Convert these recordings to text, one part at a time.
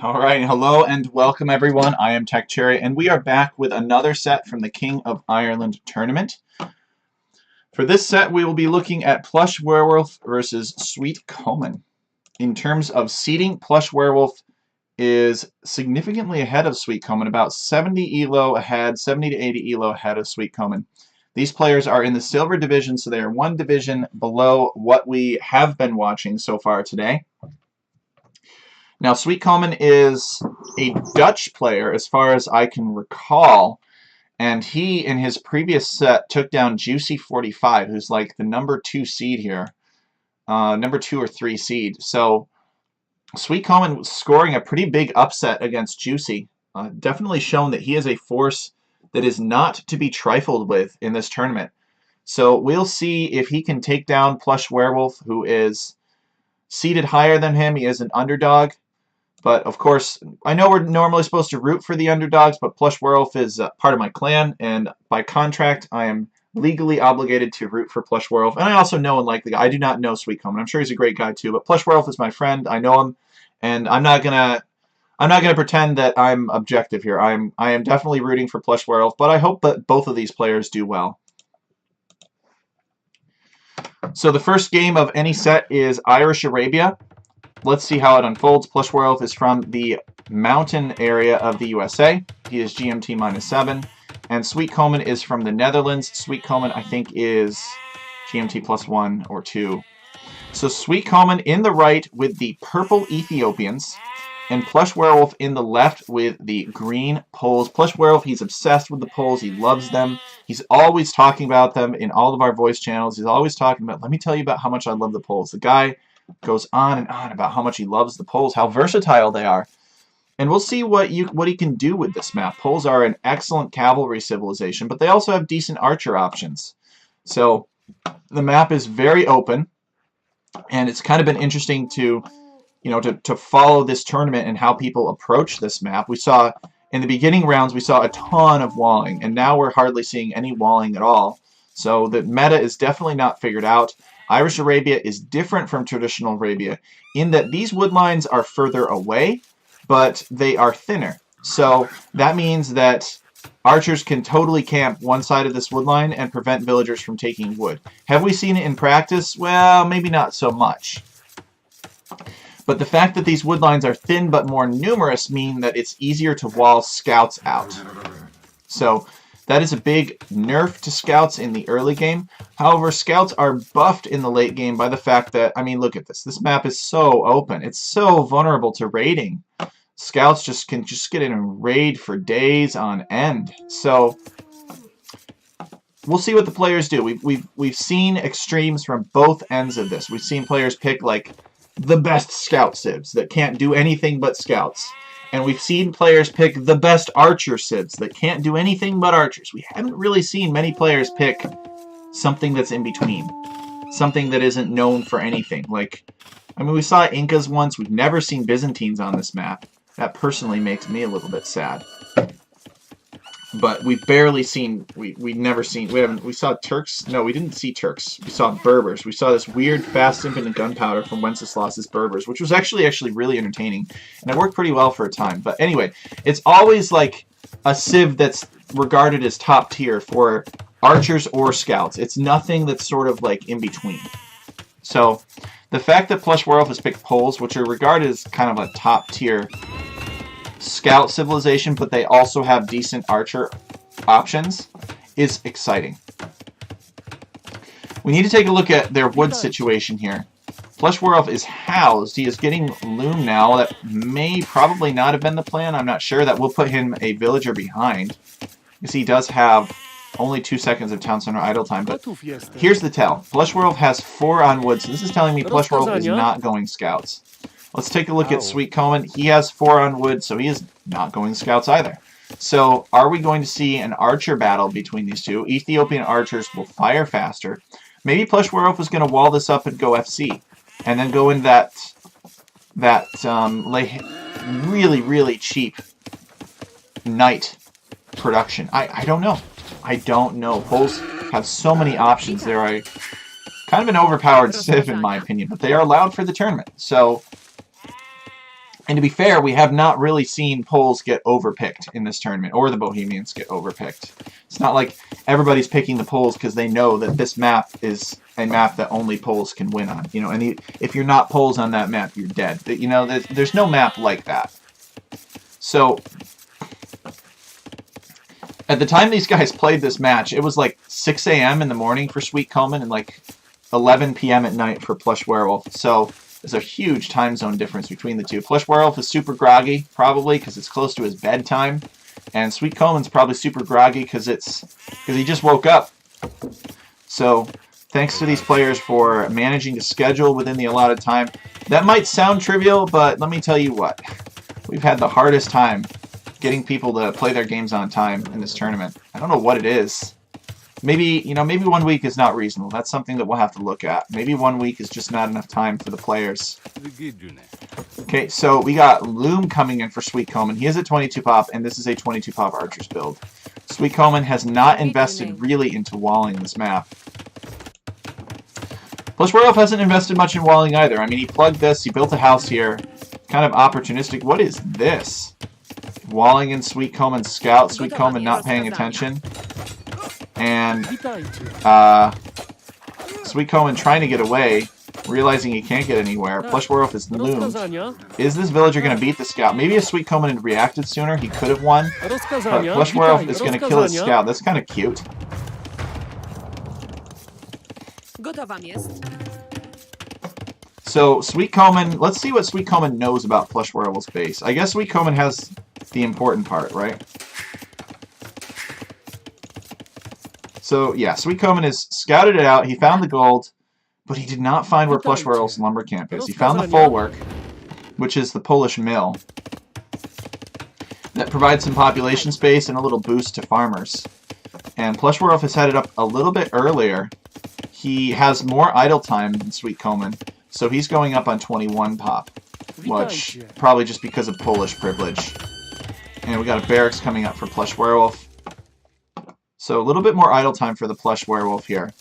Alright, hello and welcome everyone. I am Tech Cherry, and we are back with another set from the King of Ireland tournament. For this set, we will be looking at PlushWerewolf versus Sweetcoman. In terms of seeding, PlushWerewolf is significantly ahead of Sweetcoman, about 70 elo ahead, 70 to 80 elo ahead of Sweetcoman. These players are in the silver division, so they are one division below what we have been watching so far today. Now, Sweetcoman is a Dutch player, as far as I can recall, and he, in his previous set, took down Juicy45, who's like the number 2 seed here, number 2 or 3 seed. So, Sweetcoman was scoring a pretty big upset against Juicy, definitely shown that he is a force that is not to be trifled with in this tournament. So, we'll see if he can take down PlushWerewolf, who is seeded higher than him. He is an underdog. But, of course, I know we're normally supposed to root for the underdogs, but PlushWerewolf is part of my clan, and by contract, I am legally obligated to root for PlushWerewolf. And I also know and like the guy. I do not know Sweetcoman. I'm sure he's a great guy, too, but PlushWerewolf is my friend. I know him, and I'm not gonna pretend that I'm objective here. I am definitely rooting for PlushWerewolf, but I hope that both of these players do well. So the first game of any set is Irish Arabia. Let's see how it unfolds. PlushWerewolf is from the mountain area of the USA. He is GMT -7. And Sweetcoman is from the Netherlands. Sweetcoman, I think, is GMT +1 or 2. So Sweetcoman in the right with the purple Ethiopians, and PlushWerewolf in the left with the green Poles. PlushWerewolf, he's obsessed with the Poles. He loves them. He's always talking about them in all of our voice channels. He's always talking about, let me tell you about how much I love the Poles. The guy goes on and on about how much he loves the Poles, how versatile they are. And we'll see what he can do with this map. Poles are an excellent cavalry civilization, but they also have decent archer options. So the map is very open, and it's kind of been interesting to follow this tournament and how people approach this map. We saw in the beginning rounds, we saw a ton of walling, and now we're hardly seeing any walling at all. So the meta is definitely not figured out. Irish Arabia is different from traditional Arabia in that these wood lines are further away, but they are thinner. So that means that archers can totally camp one side of this wood line and prevent villagers from taking wood. Have we seen it in practice? Well, maybe not so much. But the fact that these wood lines are thin but more numerous mean that it's easier to wall scouts out. So that is a big nerf to scouts in the early game. However, scouts are buffed in the late game by the fact that, I mean, look at this. This map is so open. It's so vulnerable to raiding. Scouts can get in and raid for days on end. So we'll see what the players do. We've seen extremes from both ends of this. We've seen players pick like the best scout civs that can't do anything but scouts. And we've seen players pick the best archer civs that can't do anything but archers. We haven't really seen many players pick something that's in between. Something that isn't known for anything. Like, I mean, we saw Incas once. We've never seen Byzantines on this map. That personally makes me a little bit sad. But we've barely seen, we saw Turks. No, we didn't see Turks. We saw Berbers. We saw this weird fast infinite gunpowder from Wenceslas's Berbers, which was actually really entertaining. And it worked pretty well for a time. But anyway, it's always like a civ that's regarded as top tier for archers or scouts. It's nothing that's sort of like in between. So the fact that PlushWerewolf has picked Poles, which are regarded as kind of a top tier scout civilization, but they also have decent archer options, is exciting. We need to take a look at their wood situation here. PlushWerewolf is housed. He is getting loom now. That may probably not have been the plan. I'm not sure. That will put him a villager behind. Because he does have only 2 seconds of town center idle time. But here's the tell. PlushWerewolf has 4 on wood, so this is telling me PlushWerewolf is not going scouts. Let's take a look at Sweetcoman. He has 4 on wood, so he is not going scouts either. So are we going to see an archer battle between these two? Ethiopian archers will fire faster. Maybe PlushWerewolf was going to wall this up and go FC. And then go in that really cheap knight production. I don't know. I don't know. Poles have so many options. They're kind of an overpowered civ in my opinion, but they are allowed for the tournament. So And to be fair, we have not really seen Poles get overpicked in this tournament, or the Bohemians get overpicked. It's not like everybody's picking the Poles because they know that this map is a map that only Poles can win on. You know, and if you're not Poles on that map, you're dead. You know, there's no map like that. So, at the time these guys played this match, it was like 6 a.m. in the morning for Sweetcoman and like 11 p.m. at night for PlushWerewolf. So, there's a huge time zone difference between the two. PlushWerewolf is super groggy, probably, because it's close to his bedtime. And Sweetcoman's probably super groggy because he just woke up. So, thanks to these players for managing to schedule within the allotted time. That might sound trivial, but let me tell you what. We've had the hardest time getting people to play their games on time in this tournament. I don't know what it is. Maybe 1 week is not reasonable. That's something that we'll have to look at. Maybe 1 week is just not enough time for the players. Okay, so we got Loom coming in for Sweetcoman. He is at 22 pop, and this is a 22 pop Archers build. Sweetcoman has not invested really into walling this map. PlushWerewolf hasn't invested much in walling either. I mean, he plugged this, he built a house here. Kind of opportunistic. What is this? Walling in Sweetcoman's scout. Sweetcoman not paying attention. And Sweetcoman trying to get away, realizing he can't get anywhere. PlushWerewolf is loomed. Is this villager going to beat the scout? Maybe if Sweetcoman had reacted sooner, he could have won. But PlushWerewolf is going to kill his scout. That's kind of cute. So Sweetcoman, let's see what Sweetcoman knows about PlushWerewolf's base. I guess Sweetcoman has the important part, right? So, yeah, Sweetcoman has scouted it out. He found the gold, but he did not find where PlushWerewolf's lumber camp is. He found the Folwark, which is the Polish mill, that provides some population space and a little boost to farmers. And PlushWerewolf has headed up a little bit earlier. He has more idle time than Sweetcoman, so he's going up on 21 pop, which probably just because of Polish privilege. And we got a barracks coming up for PlushWerewolf. So a little bit more idle time for the PlushWerewolf here.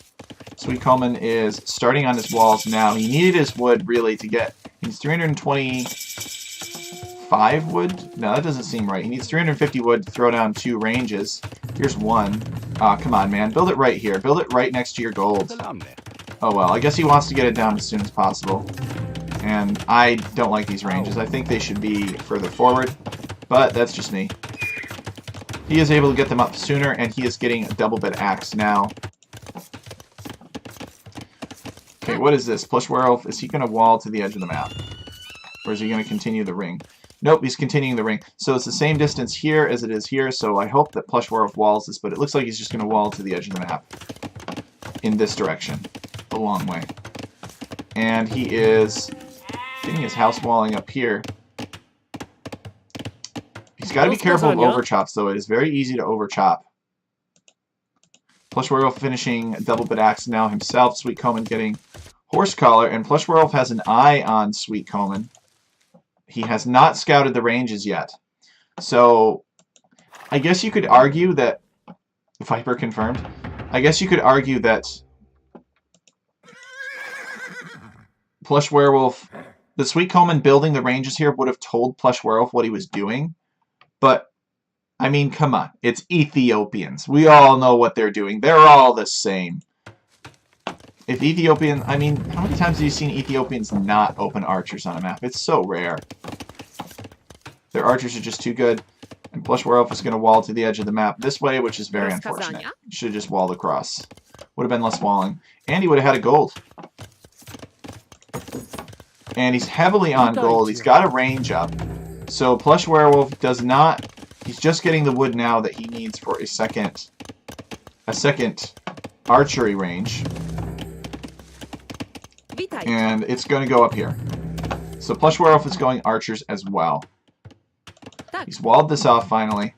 Sweetcoman is starting on his walls now. He needed his wood, really, to get... He needs 325 wood? No, that doesn't seem right. He needs 350 wood to throw down 2 ranges. Here's 1. Aw, come on, man. Build it right here. Build it right next to your gold. Oh, well. I guess he wants to get it down as soon as possible. And I don't like these ranges. I think they should be further forward. But that's just me. He is able to get them up sooner, and he is getting a double bit axe now. Okay, what is this? PlushWerewolf, is he going to wall to the edge of the map? Or is he going to continue the ring? Nope, he's continuing the ring. So it's the same distance here as it is here, so I hope that PlushWerewolf walls this, but it looks like he's just going to wall to the edge of the map. In this direction. A long way. And he is getting his house walling up here. He's got to be careful of overchops, though. It is very easy to overchop. PlushWerewolf finishing double bit axe now himself. Sweetcoman getting horse collar, and PlushWerewolf has an eye on Sweetcoman. He has not scouted the ranges yet. So, I guess you could argue that... Viper confirmed. I guess you could argue that PlushWerewolf... The Sweetcoman building the ranges here would have told PlushWerewolf what he was doing. But, I mean, come on. It's Ethiopians. We all know what they're doing. They're all the same. If Ethiopian... I mean, how many times have you seen Ethiopians not open archers on a map? It's so rare. Their archers are just too good. And PlushWerewolf is going to wall to the edge of the map this way, which is very unfortunate. Should have just walled across. Would have been less walling. And he would have had a gold. And he's heavily on gold. He's got a range up. So PlushWerewolf does not... He's just getting the wood now that he needs for a second archery range. And it's going to go up here. So PlushWerewolf is going archers as well. He's walled this off finally.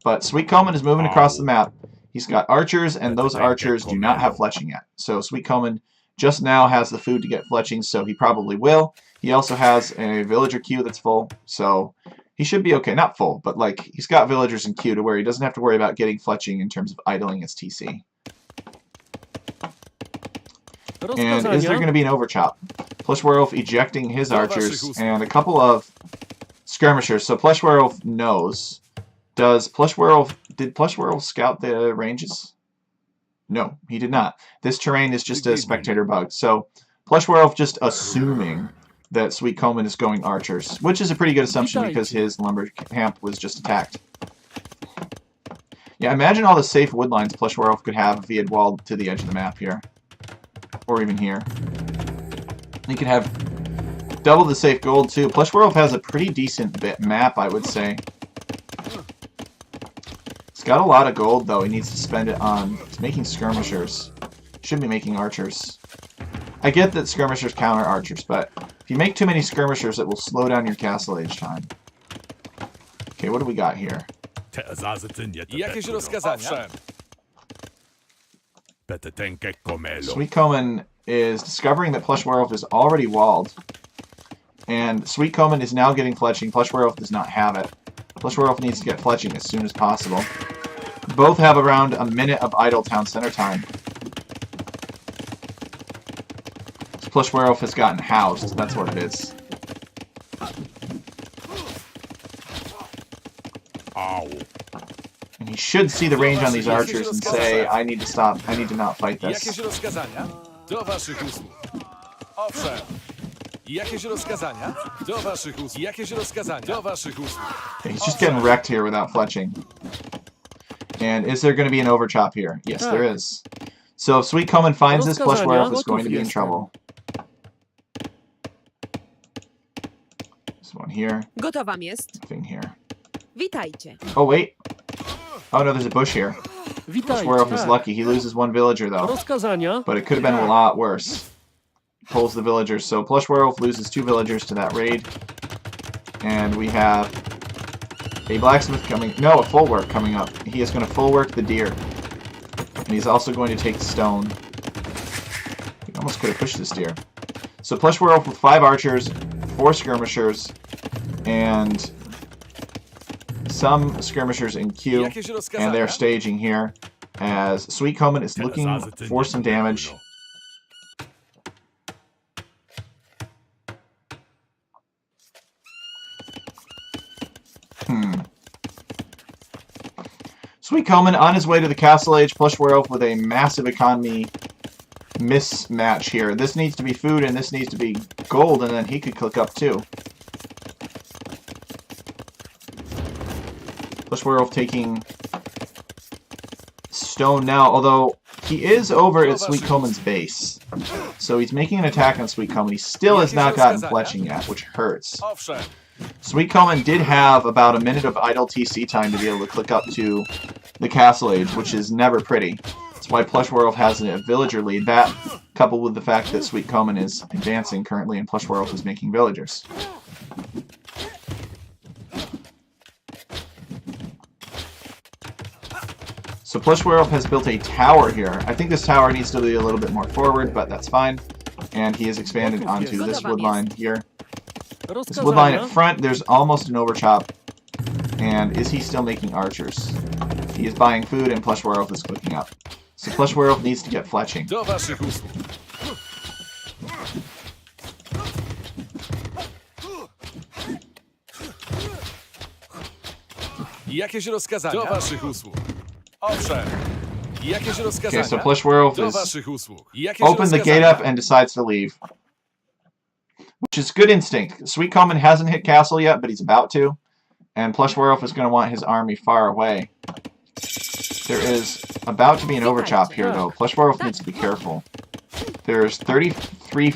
But Sweetcoman is moving across the map. He's got archers, and those archers do not have fletching yet. So Sweetcoman just now has the food to get fletching, so he probably will. He also has a villager queue that's full, so he should be okay. Not full, but like he's got villagers in queue to where he doesn't have to worry about getting fletching in terms of idling his TC. And is there going to be an overchop? PlushWerewolf ejecting his archers, and a couple of Skirmishers. So PlushWerewolf knows. Did PlushWerewolf scout the ranges? No, he did not. This terrain is just a spectator bug. So PlushWerewolf just assuming that Sweetcoman is going archers, which is a pretty good assumption because his lumber camp was just attacked. Yeah, imagine all the safe wood lines PlushWerewolf could have if he had walled to the edge of the map here. Or even here. He could have double the safe gold too. PlushWerewolf has a pretty decent map, I would say. He's got a lot of gold though. He needs to spend it on making skirmishers. Should be making archers. I get that skirmishers counter archers, but if you make too many skirmishers, it will slow down your castle age time. Okay, what do we got here? Jakieś rozkazania? Sweetcoman is discovering that PlushWerewolf is already walled. And Sweetcoman is now getting fletching. PlushWerewolf does not have it. PlushWerewolf needs to get fletching as soon as possible. Both have around a minute of idle town center time. PlushWerewolf has gotten housed. That's what it is. And he should see the range on these archers and say, I need to stop. I need to not fight this. Jakieś rozkazania? Do waszych usług. Owszem. Jakieś rozkazania? Do waszych usług. Jakieś rozkazania? Do waszych usług. Okay, he's just getting wrecked here without fletching. And is there going to be an overchop here? Yes, there is. So if Sweetcoman finds this, PlushWerewolf is going to be in trouble. This one here. Gotowam jest. Nothing here. Witajcie. Oh, wait. Oh, no, there's a bush here. PlushWerewolf is lucky. He loses one villager, though. But it could have been a lot worse. Pulls the villagers. So PlushWerewolf loses 2 villagers to that raid. And we have a blacksmith coming... No, a full work coming up. He is going to full work the deer. And he's also going to take stone. He almost could have pushed this deer. So PlushWerewolf with 5 archers, 4 skirmishers, and some skirmishers in queue, and they're staging here as Sweetcoman is looking for some damage. Sweetcoman on his way to the castle age, PlushWerewolf with a massive economy mismatch here. This needs to be food and this needs to be gold, and then he could click up too. PlushWerewolf taking stone now, although he is over at Sweetcoman's base. So he's making an attack on Sweetcoman. He still has not gotten fletching yet, which hurts. Sweetcoman did have about a minute of idle TC time to be able to click up to the castle age, which is never pretty. That's why PlushWerewolf has a villager lead. That, coupled with the fact that Sweetcoman is advancing currently and PlushWerewolf is making villagers. So PlushWerewolf has built a tower here. I think this tower needs to be a little bit more forward, but that's fine. And he has expanded onto this wood line here. This wood line at front, there's almost an overchop. And is he still making archers? He is buying food and PlushWerewolf is clicking up. So PlushWerewolf needs to get fletching. Jakieś rozkazania? Do waszych usług. Owszem. Jakieś rozkazania? Okay, so PlushWerewolf Do is waszych usług. Jakieś opened the gate up and decides to leave. Which is good instinct. Sweetcoman hasn't hit castle yet, but he's about to. And PlushWerewolf is going to want his army far away. There is about to be an overchop here, though. PlushWerewolf needs to be careful. There's 33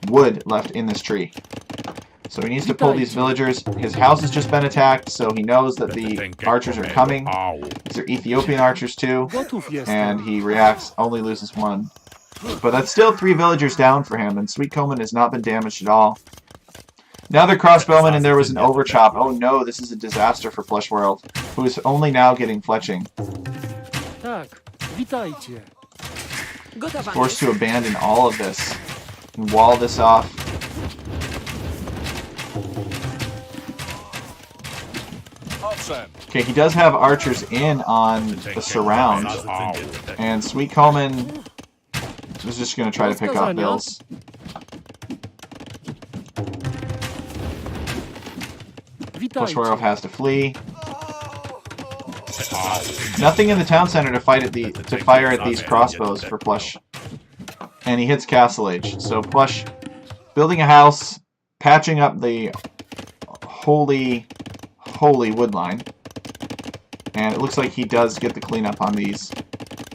wood left in this tree. So he needs to pull these villagers. His house has just been attacked, so he knows that the archers are coming. These are Ethiopian archers too, and he reacts, only loses 1. But that's still 3 villagers down for him, and Sweetcoman has not been damaged at all. Now they're crossbowmen, and there was an overchop. Oh no, this is a disaster for PlushWerewolf, who is only now getting fletching. Forced to abandon all of this and wall this off. Okay, he does have archers in on the surround, and Sweetcoman is just going to try to pick off bills. PlushWerewolf has to flee. Nothing in the town center to fire at these crossbows for Plush. And he hits Castle Age. So Plush building a house, patching up the holy wood line. And it looks like he does get the cleanup on these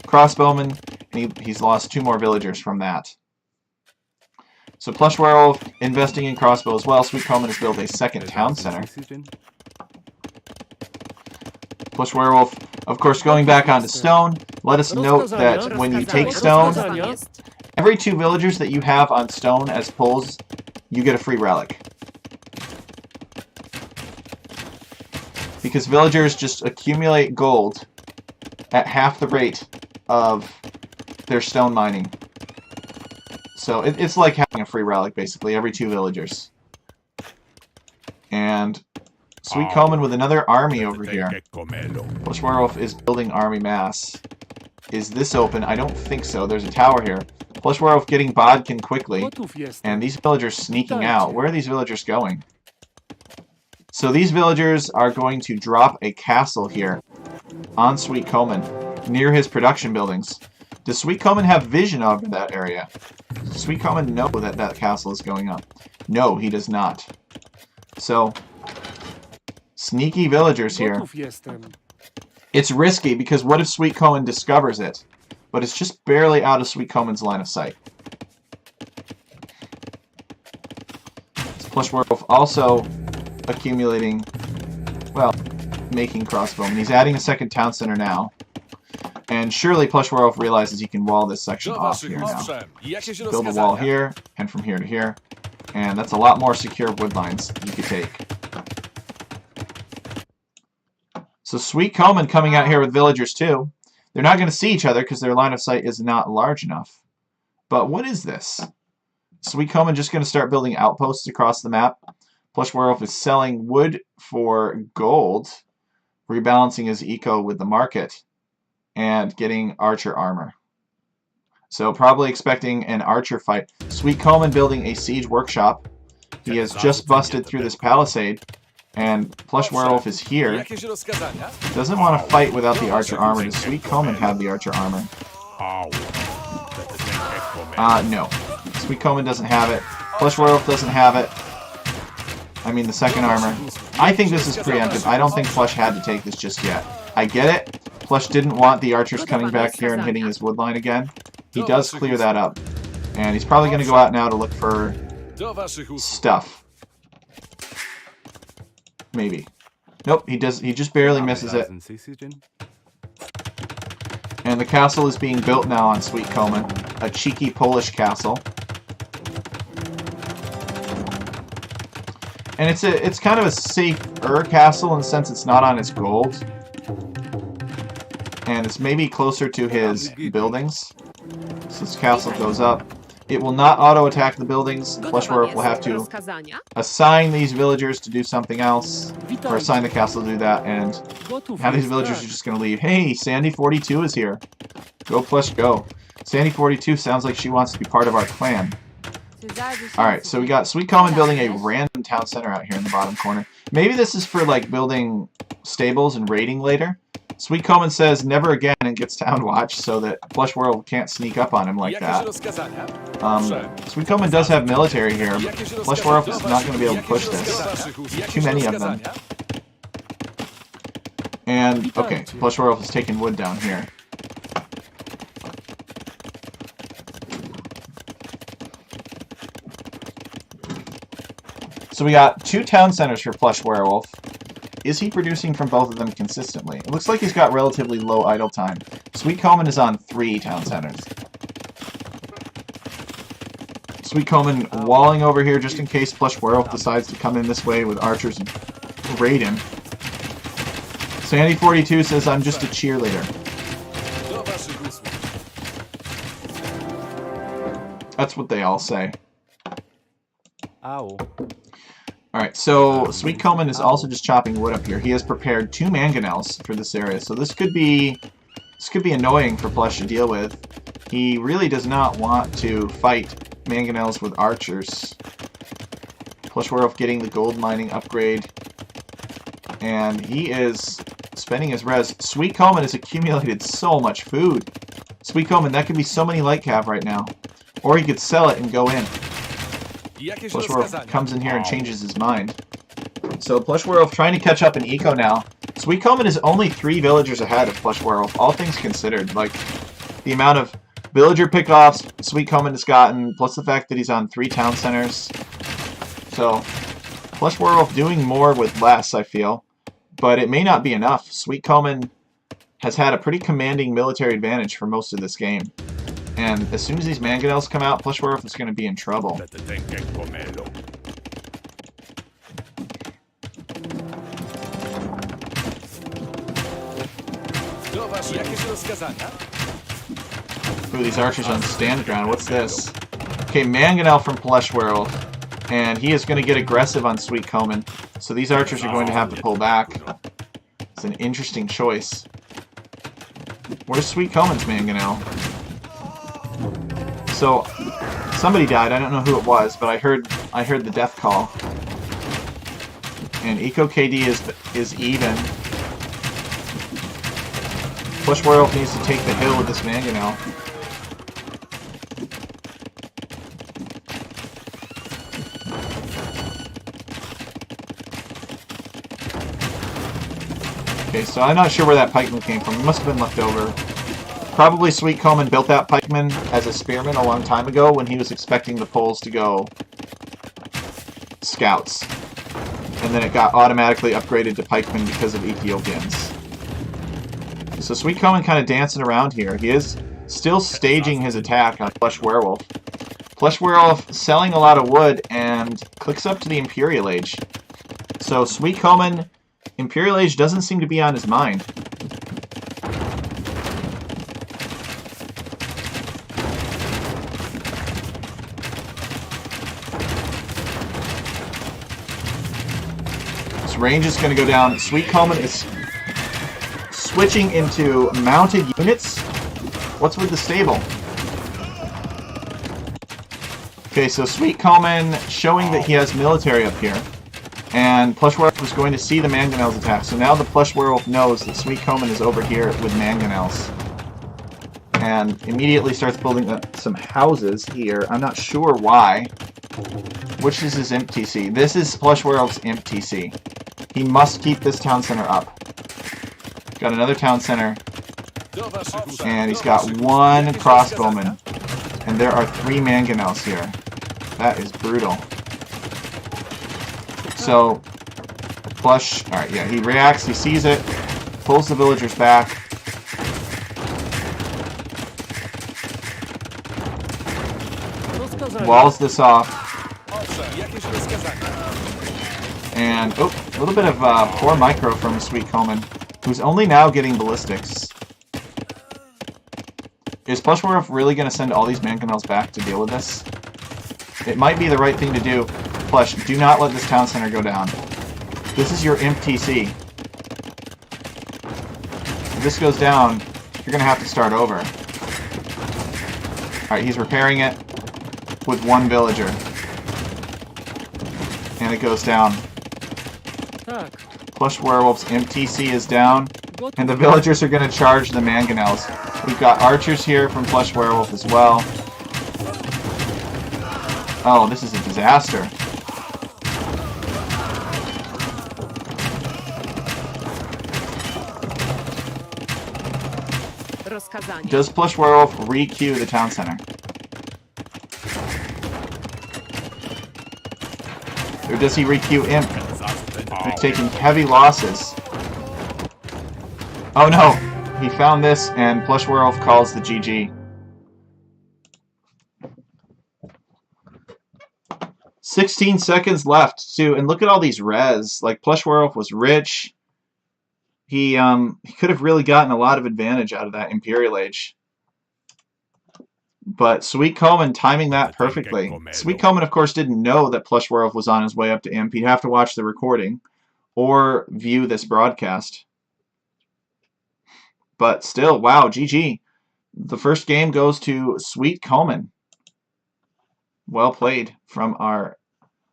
crossbowmen. And he's lost 2 more villagers from that. So PlushWerewolf investing in crossbow as well. Sweetcoman has built a second town center. PlushWerewolf, of course, going back onto stone. Let us note that when you take stone, every 2 villagers that you have on stone as pulls, you get a free relic. Because villagers just accumulate gold at half the rate of their stone mining. So it's like having a free relic, basically, every 2 villagers. And Sweetcoman with another army over here. PlushWerewolf is building army mass. Is this open? I don't think so. There's a tower here. PlushWerewolf getting Bodkin quickly. And these villagers sneaking out. Where are these villagers going? So these villagers are going to drop a castle here on Sweetcoman near his production buildings. Does Sweetcoman have vision over that area? Does Sweetcoman know that that castle is going up? No, he does not. So, sneaky villagers here. It's risky because what if Sweetcoman discovers it? But it's just barely out of Sweetcoman's line of sight. PlushWerewolf also accumulating, well, making crossbowmen. He's adding a second town center now. And surely PlushWerewolf realizes he can wall this section off here now. Build a wall here, and from here to here. And that's a lot more secure wood lines you could take. So Sweetcoman coming out here with villagers too. They're not going to see each other because their line of sight is not large enough. But what is this? Sweetcoman just going to start building outposts across the map. PlushWerewolf is selling wood for gold, rebalancing his eco with the market, and getting archer armor. So probably expecting an archer fight. Sweetcoman building a siege workshop. He has just busted through this palisade, and PlushWerewolf is here. Doesn't want to fight without the archer armor. Does Sweetcoman have the archer armor? No. Sweetcoman doesn't have it. PlushWerewolf doesn't have it. I mean the second armor. I think this is preemptive. I don't think Plush had to take this just yet. I get it. Plush didn't want the archers coming back here and hitting his wood line again. He does clear that up. And he's probably going to go out now to look for stuff. Maybe. Nope, he does. He just barely misses it. And the castle is being built now on Sweetcoman. A cheeky Polish castle. And it's kind of a safer castle in the sense it's not on his gold. And it's maybe closer to his buildings. So this castle goes up. It will not auto-attack the buildings. PlushWerewolf will have to assign these villagers to do something else. Or assign the castle to do that. And now these villagers are just going to leave. Hey, Sandy42 is here. Go Plush, go. Sandy42 sounds like she wants to be part of our clan. Alright, so we got Sweetcoman building a random town center out here in the bottom corner. Maybe this is for like building stables and raiding later. Sweetcoman says never again and gets town watch so that PlushWerewolf can't sneak up on him like that. Sweetcoman does have military here, but PlushWerewolf is not going to be able to push this. Too many of them. And, okay, PlushWerewolf is taking wood down here. So we got 2 town centers for PlushWerewolf. Is he producing from both of them consistently? It looks like he's got relatively low idle time. Sweetcoman is on 3 town centers. Sweetcoman walling over here just in case PlushWerewolf decides to come in this way with archers and raid him. Sandy42 says, I'm just a cheerleader. That's what they all say. Ow. Alright, so Sweetcoman is also just chopping wood up here. He has prepared 2 mangonels for this area, so this could be annoying for Plush to deal with. He really does not want to fight mangonels with archers. PlushWerewolf getting the gold mining upgrade. And he is spending his res. Sweetcoman has accumulated so much food. Sweetcoman, that could be so many light cav right now. Or he could sell it and go in. PlushWerewolf comes in here and changes his mind. So PlushWerewolf trying to catch up in eco now. Sweetcoman is only 3 villagers ahead of PlushWerewolf, all things considered. Like, the amount of villager pickoffs Sweetcoman has gotten, plus the fact that he's on 3 town centers. So, PlushWerewolf doing more with less, I feel. But it may not be enough. Sweetcoman has had a pretty commanding military advantage for most of this game. And as soon as these mangonels come out, PlushWerewolf is going to be in trouble. Ooh, these archers on stand ground. What's this? Okay, mangonel from PlushWerewolf. And he is going to get aggressive on Sweetcoman. So these archers are going to have to pull back. It's an interesting choice. Where's Sweetcoman's mangonel? So, somebody died. I don't know who it was, but I heard the death call. And Eco KD is even. PlushWerewolf needs to take the hill with this mangonel. Okay, so I'm not sure where that pikeman came from. It must have been left over. Probably Sweetcoman built that pikeman as a spearman a long time ago when he was expecting the Poles to go scouts. And then it got automatically upgraded to pikeman because of Ethiopians. So Sweetcoman kind of dancing around here. He is still staging his attack on PlushWerewolf. PlushWerewolf selling a lot of wood and clicks up to the Imperial Age. So Sweetcoman, Imperial Age doesn't seem to be on his mind. Range is going to go down. Sweetcoman is switching into mounted units. What's with the stable? Okay, so Sweetcoman showing that he has military up here. And PlushWerewolf is going to see the mangonels attack. So now the PlushWerewolf knows that Sweetcoman is over here with mangonels. And immediately starts building up some houses here. I'm not sure why. Which is his imp TC? This is PlushWerewolf's imp TC. He must keep this town center up. Got another town center. And he's got 1 crossbowman. And there are 3 mangonels here. That is brutal. So, alright, yeah, he reacts, he sees it, pulls the villagers back. Walls this off. And, oh, a little bit of poor micro from Sweetcoman, who's only now getting ballistics. Is PlushWerewolf really going to send all these mangonels back to deal with this? It might be the right thing to do. Plush, do not let this town center go down. This is your imp TC. If this goes down, you're going to have to start over. Alright, he's repairing it with 1 villager. And it goes down. PlushWerewolf's imp TC is down. And the villagers are going to charge the mangonels. We've got archers here from PlushWerewolf as well. Oh, this is a disaster. Does PlushWerewolf re-queue the town center? Or does he re-queue Imp? They're taking heavy losses. Oh no! He found this and PlushWerewolf calls the GG. 16 seconds left too, and look at all these res. Like, PlushWerewolf was rich. He could have really gotten a lot of advantage out of that Imperial Age. But Sweetcoman timing that perfectly. Sweetcoman, of course, didn't know that PlushWerewolf was on his way up to Imp. He'd have to watch the recording or view this broadcast. But still, wow, GG. The first game goes to Sweetcoman. Well played from our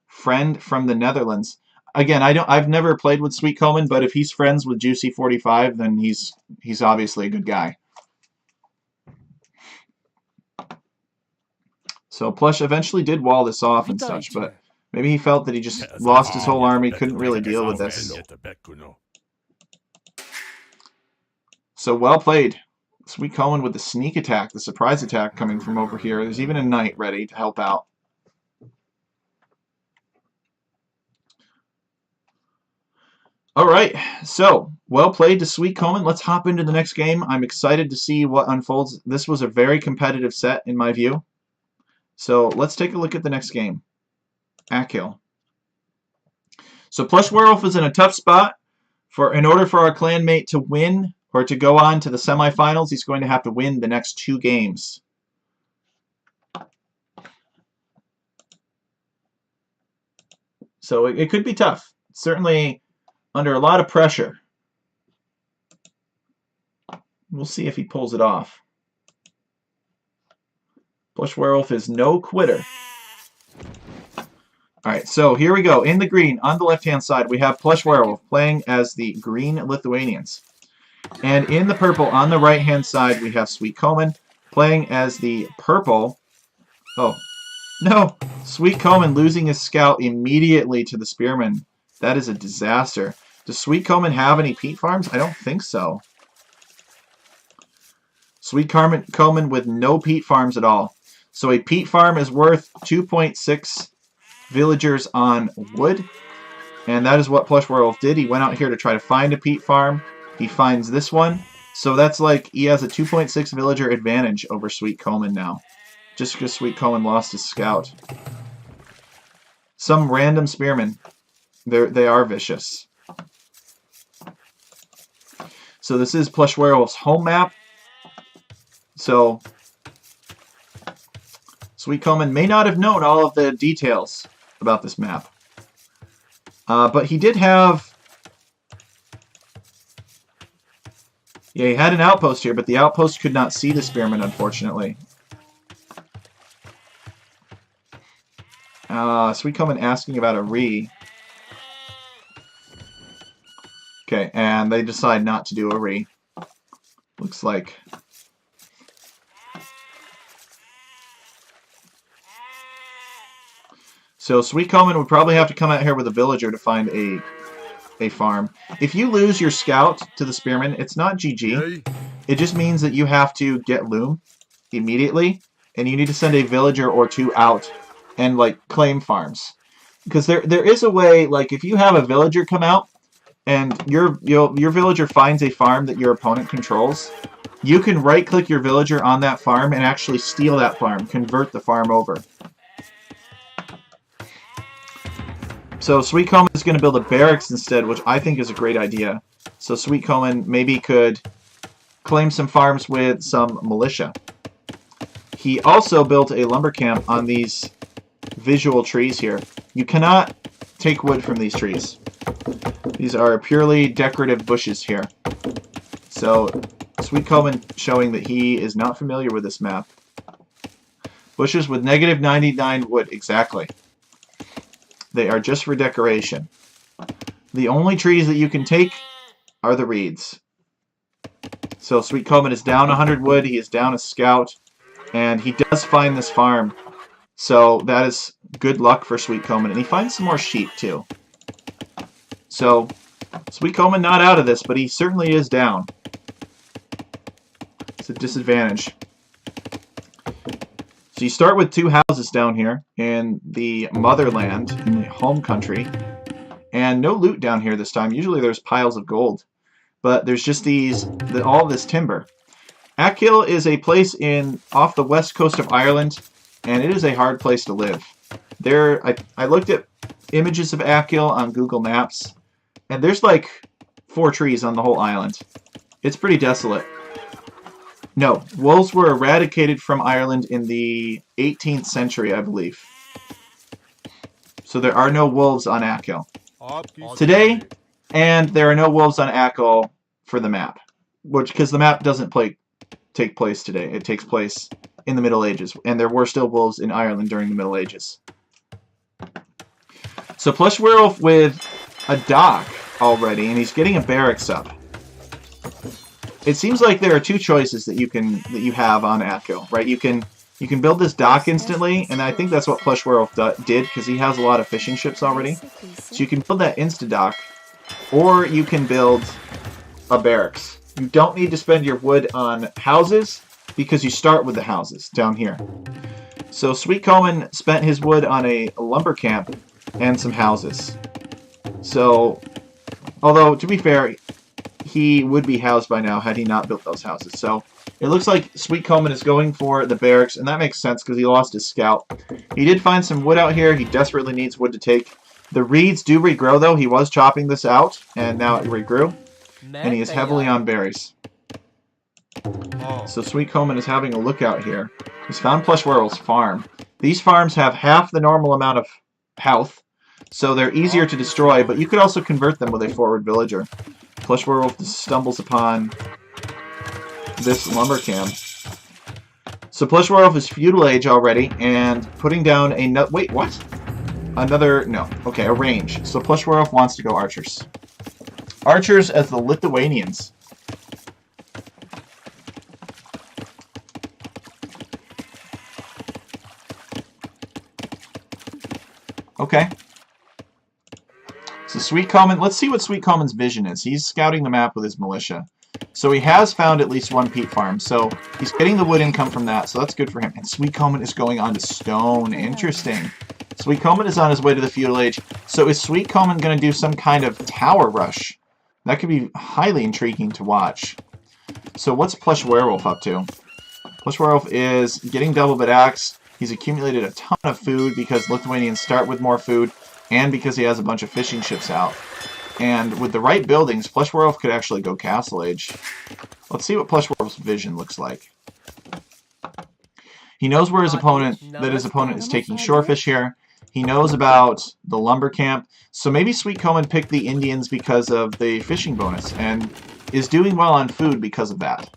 friend from the Netherlands. again, I've never played with Sweetcoman, but if he's friends with Juicy45, then he's obviously a good guy. So Plush eventually did wall this off and such, but maybe he felt that he just lost his whole army, couldn't really deal with this. So well played. Sweetcoman with the sneak attack, the surprise attack coming from over here. There's even a knight ready to help out. All right, so well played to Sweetcoman. Let's hop into the next game. I'm excited to see what unfolds. This was a very competitive set in my view. So let's take a look at the next game. Akil. So PlushWerewolf is in a tough spot. In order for our clanmate to win or to go on to the semifinals, he's going to have to win the next 2 games. So it could be tough. Certainly under a lot of pressure. We'll see if he pulls it off. PlushWerewolf is no quitter. Alright, so here we go. In the green, on the left-hand side, we have PlushWerewolf playing as the green Lithuanians. And in the purple, on the right-hand side, we have Sweetcoman playing as the purple... Oh, no! Sweetcoman losing his scout immediately to the spearman. That is a disaster. Does Sweetcoman have any peat farms? I don't think so. Sweetcoman with no peat farms at all. So a peat farm is worth 2.6 villagers on wood. And that is what PlushWerewolf did. He went out here to try to find a peat farm. He finds this one. So that's like he has a 2.6 villager advantage over Sweetcoman now. Just because Sweetcoman lost his scout. Some random spearmen. They are vicious. So this is PlushWerewolf's home map. So Sweetcoman may not have known all of the details about this map. But he did have... Yeah, he had an outpost here, but the outpost could not see the spearmen, unfortunately. Sweetcoman asking about a re. Okay, and they decide not to do a re. Looks like... So Sweetcoman would probably have to come out here with a villager to find a farm. If you lose your scout to the spearman, it's not GG. It just means that you have to get loom immediately, and you need to send a villager or 2 out and like claim farms. Because there is a way, like if you have a villager come out and your villager finds a farm that your opponent controls, you can right-click your villager on that farm and actually steal that farm, convert the farm over. So Sweetcoman is going to build a barracks instead, which I think is a great idea. So Sweetcoman maybe could claim some farms with some militia. He also built a lumber camp on these visual trees here. You cannot take wood from these trees. These are purely decorative bushes here. So Sweetcoman showing that he is not familiar with this map. Bushes with negative 99 wood, exactly. They are just for decoration. The only trees that you can take are the reeds. So Sweetcoman is down 100 wood, he is down a scout, and he does find this farm. So that is good luck for Sweetcoman. And he finds some more sheep too. So Sweetcoman not out of this, but he certainly is down. It's a disadvantage. So you start with 2 houses down here in the motherland, in the home country. And no loot down here this time. Usually there's piles of gold. But there's just all this timber. Akil is a place off the west coast of Ireland, and it is a hard place to live. I looked at images of Akil on Google Maps, and there's like 4 trees on the whole island. It's pretty desolate. No, wolves were eradicated from Ireland in the 18th century, I believe. So there are no wolves on Akil today, and there are no wolves on Akil for the map, because the map doesn't take place today. It takes place in the Middle Ages, and there were still wolves in Ireland during the Middle Ages. So PlushWerewolf with a dock already, and he's getting a barracks up. It seems like there are two choices that you have on Atco, right? You can build this dock instantly, and I think that's what PlushWerewolf did, because he has a lot of fishing ships already. So you can build that insta-dock, or you can build a barracks. You don't need to spend your wood on houses, because you start with the houses down here. So Sweetcoman spent his wood on a lumber camp and some houses. So, although, to be fair, he would be housed by now had he not built those houses. So it looks like Sweetcoman is going for the barracks, and that makes sense because he lost his scout. He did find some wood out here. He desperately needs wood to take. The reeds do regrow, though. He was chopping this out, and now it regrew. And he is heavily on berries. So Sweetcoman is having a look out here. He's found PlushWerewolf's farm. These farms have half the normal amount of health, so they're easier to destroy, but you could also convert them with a forward villager. PlushWerewolf stumbles upon this lumber camp. So PlushWerewolf is feudal age already, and putting down a... Wait, what? Another... No. Okay, a range. So PlushWerewolf wants to go archers. Archers as the Lithuanians. Okay. So Sweetcoman, let's see what Sweetcoman's vision is. He's scouting the map with his militia. So he has found at least one peat farm. So he's getting the wood income from that, so that's good for him. And Sweetcoman is going on to stone. Interesting. Sweetcoman is on his way to the feudal age. So is Sweetcoman going to do some kind of tower rush? That could be highly intriguing to watch. So what's PlushWerewolf up to? PlushWerewolf is getting double bit axe. He's accumulated a ton of food because Lithuanians start with more food, and because he has a bunch of fishing ships out. And with the right buildings, PlushWerewolf could actually go Castle Age. Let's see what PlushWerewolf's vision looks like. He knows where his opponent is taking shorefish here. He knows about the lumber camp. So maybe Sweetcoman picked the Indians because of the fishing bonus, and is doing well on food because of that.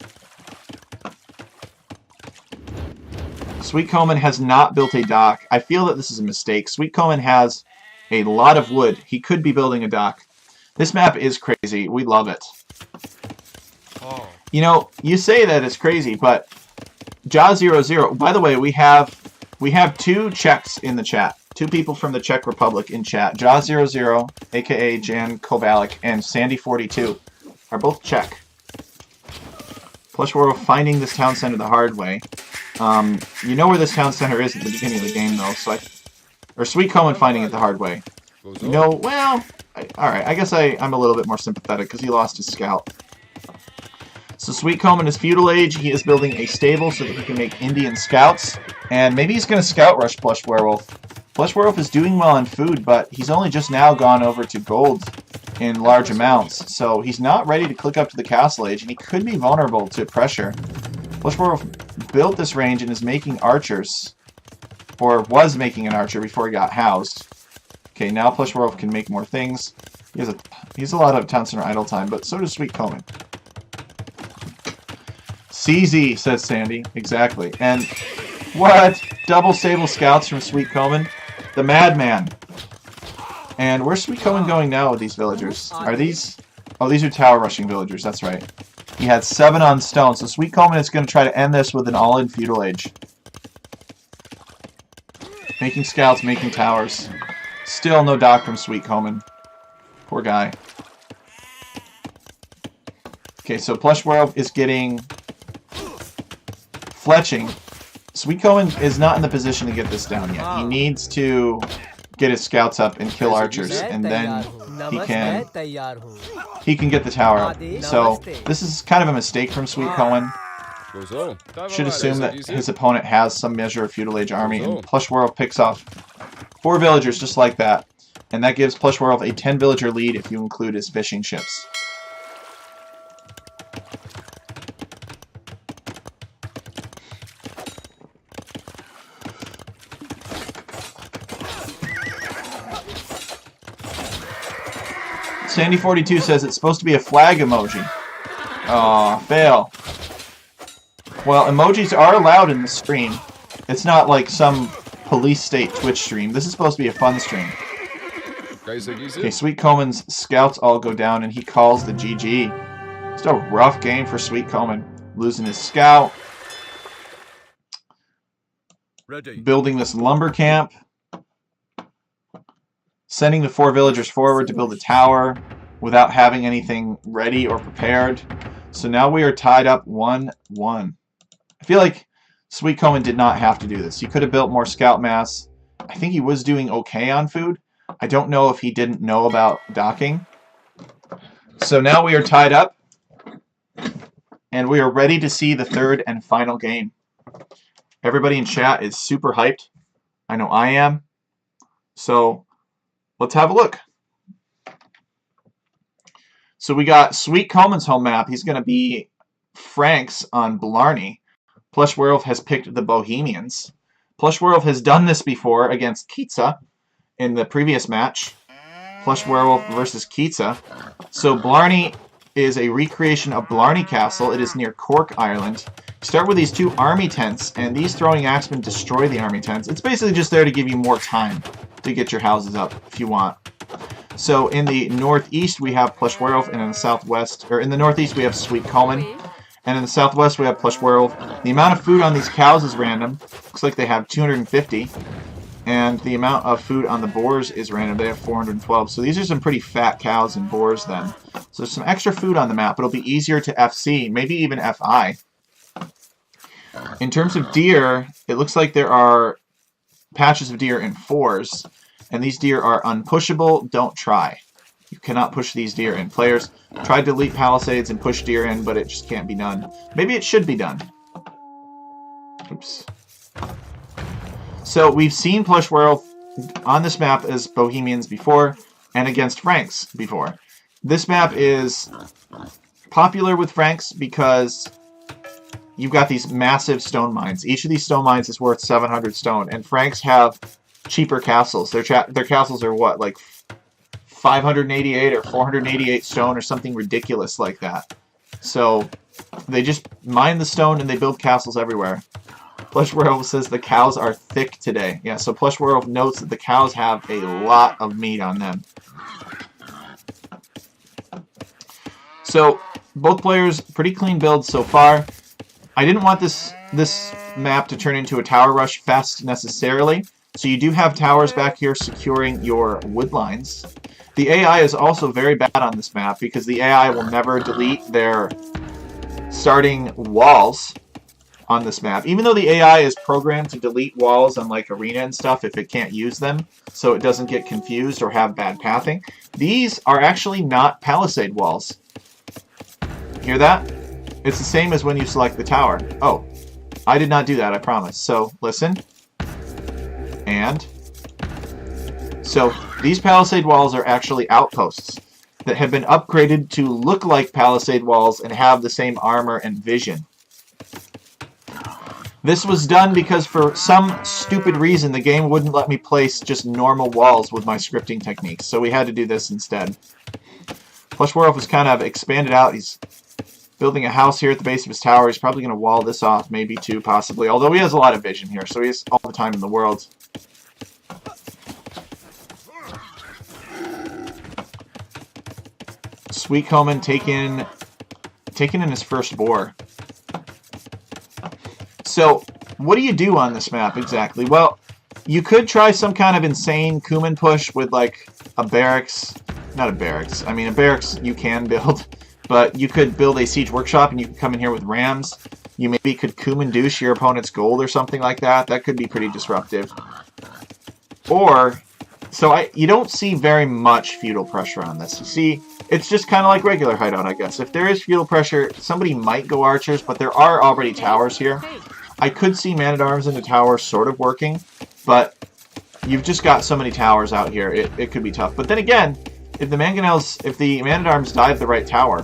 Sweetcoman has not built a dock. I feel that this is a mistake. Sweetcoman has a lot of wood. He could be building a dock. This map is crazy. We love it. Oh. You know, you say that it's crazy, but Jaw00. By the way, we have two Czechs in the chat. Two people from the Czech Republic in chat. Jaw00, aka Jan Kovalik, and Sandy42 are both Czech. PlushWerewolf finding this town center the hard way. You know where this town center is at the beginning of the game, though. So Sweetcoman finding it the hard way. You know, well, alright, I guess I'm a little bit more sympathetic because he lost his scout. So Sweetcoman is feudal age. He is building a stable so that he can make Indian scouts. And maybe he's going to scout rush PlushWerewolf. PlushWerewolf is doing well on food, but he's only just now gone over to gold in large amounts. So he's not ready to click up to the castle age, and he could be vulnerable to pressure. PlushWerewolf built this range and is making archers. Or was making an archer before he got housed. Okay, now PlushWerewolf can make more things. He has a lot of town center idle time, but so does Sweetcoman. CZ, says Sandy. Exactly. And what? Double Sable Scouts from Sweetcoman? The Madman. And where's Sweetcoman going now with these villagers? Are these... Oh, these are tower rushing villagers, that's right. He had 7 on stone, so Sweetcoman is going to try to end this with an all-in feudal age. Making scouts, making towers. Still no dock from Sweetcoman. Poor guy. Okay, so PlushWerewolf is getting... fletching. Sweetcoman is not in the position to get this down yet. He needs to get his scouts up and kill archers, and then he can get the tower up. So this is kind of a mistake from Sweetcoman. Should assume that his opponent has some measure of feudal age army, and PlushWerewolf picks off 4 villagers just like that. And that gives PlushWerewolf a 10 villager lead if you include his fishing ships. Sandy42 says it's supposed to be a flag emoji. Aw, fail. Well, emojis are allowed in the stream. It's not like some police state Twitch stream. This is supposed to be a fun stream. Okay, Sweetcoman's scouts all go down, and he calls the GG. Just a rough game for Sweetcoman. Losing his scout. Building this lumber camp. Sending the 4 villagers forward to build a tower without having anything ready or prepared. So now we are tied up 1-1. I feel like Sweetcoman did not have to do this. He could have built more scout mass. I think he was doing okay on food. I don't know if he didn't know about docking. So now we are tied up. And we are ready to see the 3rd and final game. Everybody in chat is super hyped. I know I am. So let's have a look. So we got Sweetcoman's home map. He's going to be Franks on Blarney. PlushWerewolf has picked the Bohemians. PlushWerewolf has done this before against Kitza in the previous match. PlushWerewolf versus Kitza. So Blarney is a recreation of Blarney Castle. It is near Cork, Ireland. Start with these 2 army tents, and these throwing axemen destroy the army tents. It's basically just there to give you more time to get your houses up if you want. So in the northeast we have PlushWerewolf, and in the southwest, or in the northeast we have Sweetcoman, and in the southwest we have PlushWerewolf. The amount of food on these cows is random. Looks like they have 250, and the amount of food on the boars is random. They have 412. So these are some pretty fat cows and boars then. So there's some extra food on the map. It'll be easier to FC, maybe even FI. In terms of deer, it looks like there are patches of deer in 4s, and these deer are unpushable. Don't try. You cannot push these deer in. Players tried to delete palisades and push deer in, but it just can't be done. Maybe it should be done. Oops. So we've seen PlushWerewolf on this map as Bohemians before, and against Franks before. This map is popular with Franks because you've got these massive stone mines. Each of these stone mines is worth 700 stone, and Franks have cheaper castles. Their castles are what, like 588 or 488 stone or something ridiculous like that. So they just mine the stone and they build castles everywhere. PlushWerewolf says the cows are thick today. Yeah, so PlushWerewolf notes that the cows have a lot of meat on them. So both players, pretty clean builds so far. I didn't want this map to turn into a tower rush fest necessarily. So you do have towers back here securing your wood lines. The AI is also very bad on this map because the AI will never delete their starting walls on this map. Even though the AI is programmed to delete walls on like arena and stuff if it can't use them, so it doesn't get confused or have bad pathing, these are actually not palisade walls. Hear that? It's the same as when you select the tower. Oh, I did not do that, I promise. So listen. And so these palisade walls are actually outposts that have been upgraded to look like palisade walls and have the same armor and vision. This was done because for some stupid reason the game wouldn't let me place just normal walls with my scripting techniques, so we had to do this instead. PlushWerewolf has kind of expanded out. He's building a house here at the base of his tower. He's probably going to wall this off, maybe two, possibly, although he has a lot of vision here, so he has all the time in the world. Sweetcoman taking in his first boar. So, what do you do on this map exactly? Well, you could try some kind of insane Kuman push with like a barracks. Not a barracks. I mean, a barracks you can build, but you could build a siege workshop and you could come in here with rams. You maybe could Kuman douche your opponent's gold or something like that. That could be pretty disruptive. Or, so you don't see very much feudal pressure on this. You see, it's just kind of like regular hideout, I guess. If there is feudal pressure, somebody might go archers, but there are already towers here. I could see man-at-arms in the tower sort of working, but you've just got so many towers out here, it could be tough. But then again, if the man-at-arms dive the right tower,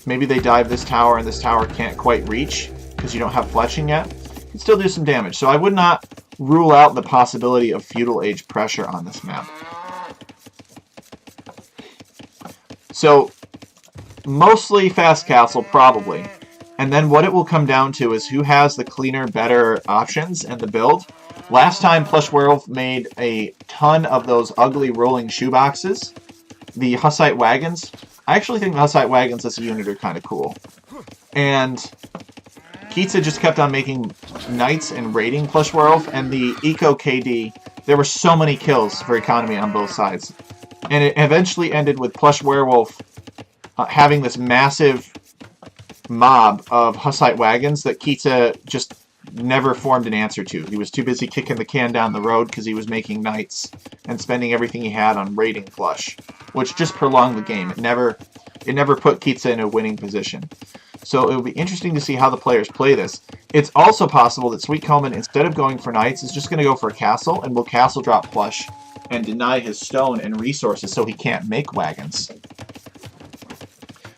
maybe they dive this tower and this tower can't quite reach because you don't have fletching yet, you can still do some damage. So I would not rule out the possibility of feudal age pressure on this map. So, mostly fast castle, probably. And then what it will come down to is who has the cleaner, better options and the build. Last time, PlushWerewolf made a ton ton of those ugly rolling shoeboxes. The Hussite wagons. I actually think the Hussite wagons as a unit are kind of cool. And Kitsa just kept on making knights and raiding PlushWerewolf, and the Eco KD, there were so many kills for economy on both sides. And it eventually ended with PlushWerewolf having this massive mob of Hussite wagons that Kitsa just never formed an answer to. He was too busy kicking the can down the road because he was making knights and spending everything he had on raiding Plush, which just prolonged the game. It never put Kitsa in a winning position. So it will be interesting to see how the players play this. It's also possible that Sweetcoman, instead of going for knights, is just going to go for a castle and will castle drop Plush and deny his stone and resources so he can't make wagons.